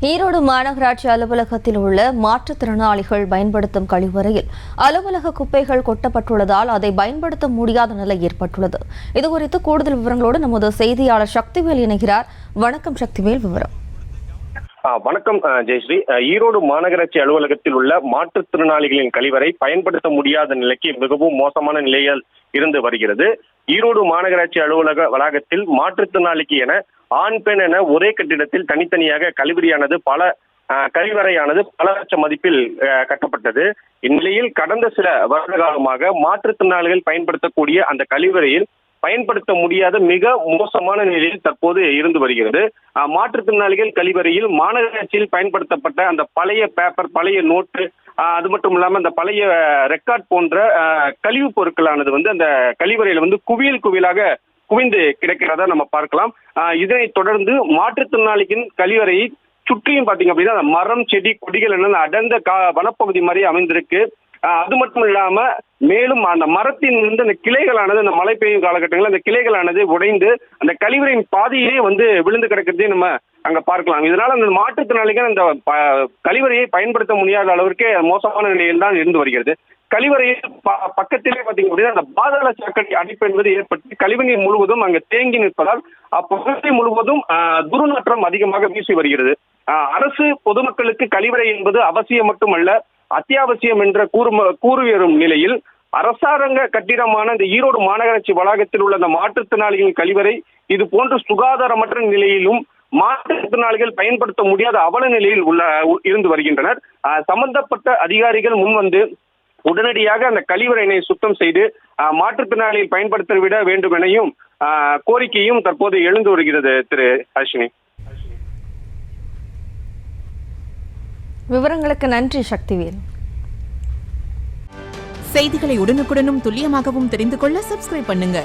ஈரோடு மாநகராட்சி அலுவலகத்தில் உள்ள மாற்றுத்திறனாளிகள் பயன்படுத்தும் கழிவறையில் அலுவலக குப்பைகள் கொட்டப்பட்டுள்ளதால் அதை பயன்படுத்த முடியாத நிலை ஏற்பட்டுள்ளது. இதுகுறித்து கூடுதல் விவரங்களோடு நமது செய்தியாளர் சக்திவேல் இணைகிறார். வணக்கம் சக்திவேல், விவரம். வணக்கம் ஜெயஸ்ரீ. ஈரோடு மாநகராட்சி அலுவலகத்தில் உள்ள மாற்றுத்திறனாளிகளின் கழிவறை பயன்படுத்த முடியாத நிலைக்கு மிகவும் மோசமான நிலையில் இருந்து வருகிறது. ஈரோடு மாநகராட்சி அலுவலக வளாகத்தில் மாற்றுத்திறனாளிக்கு என ஆண் பெண் என ஒரே கட்டிடத்தில் தனித்தனியாக கழிவறையானது பல லட்சம் மதிப்பில் கட்டப்பட்டது. இந்நிலையில் கடந்த சில வருட காலமாக மாற்றுத்திறனாளிகள் பயன்படுத்தக்கூடிய அந்த கழிவறையில் பயன்படுத்த முடியாத மிக மோசமான நிலையில் தற்போது இருந்து வருகிறது. மாற்றுத்திறனாளிகள் கழிவறையில் மாநகராட்சியில் பயன்படுத்தப்பட்ட அந்த பழைய பேப்பர், பழைய நோட்டு, அது மட்டும் இல்லாம அந்த பழைய ரெக்கார்ட் போன்ற கழிவுப் பொருட்களானது அந்த கழிவறையில குவியலாக குவிந்து கிடக்கிறதா நம்ம பார்க்கலாம். இதனைத் தொடர்ந்து மாற்றுத்திறனாளிகளின் கழிவறையை சுற்றியும் பாத்தீங்க அப்படின்னா மரம், செடி, கொடிகள் என்ன அடர்ந்த வனப்பகுதி மாதிரி அமைந்திருக்கு. அது மட்டும் இல்லாம மேலும் அந்த மரத்தின் இருந்து அந்த கிளைகளானது அந்த மழை பெய்யும் காலகட்டங்களில் அந்த கிளைகளானது உடைந்து அந்த கழிவறையின் பாதியிலே விழுந்து கிடக்கிறதே நம்ம அங்க பார்க்கலாம். இதனால அந்த மாற்றுத்திறனாளிகள் அந்த கழிவறையை பயன்படுத்த முடியாத அளவிற்கு மோசமான நிலையில் தான் இருந்து வருகிறது. கழிவறையில் பக்கத்திலே பாத்தீங்க அப்படின்னா அந்த பாதாள சாக்கடை அடைப்பு என்பது ஏற்பட்டு கழிவுநீர் முழுவதும் அங்க தேங்கி நிற்பதால் அப்பகுதி முழுவதும் துர்நாற்றம் அதிகமாக வீசி வருகிறது. அரசு பொதுமக்களுக்கு கழிவறை என்பது அவசியம் மட்டுமல்ல, அத்தியாவசியம் என்ற கூறு வரும் நிலையில் அரசாங்க கட்டிடமான இந்த ஈரோடு மாநகராட்சி வளாகத்தில் உள்ள அந்த மாற்றுத்திறனாளிகளின் கழிவறை இது போன்ற சுகாதாரமற்ற நிலையிலும் மாற்றுத்திறனாளிகள் பயன்படுத்த முடியாத அவல நிலையில் இருந்து வருகின்றனர். சம்பந்தப்பட்ட அதிகாரிகள் முன்வந்து உடனடியாக அந்த கழிவறையினை சுத்தம் செய்து மாற்றுத்திறனாளிகள் பயன்படுத்த விட வேண்டும் எனவும் கோரிக்கையும் தற்போது எழுந்து வருகிறது. திரு ஹர்ஷினி, விவரங்களுக்கு நன்றி சக்திவேல். செய்திகளை உடனுக்குடனும் துல்லியமாகவும் தெரிந்து கொள்ள சப்ஸ்கிரைப் பண்ணுங்க.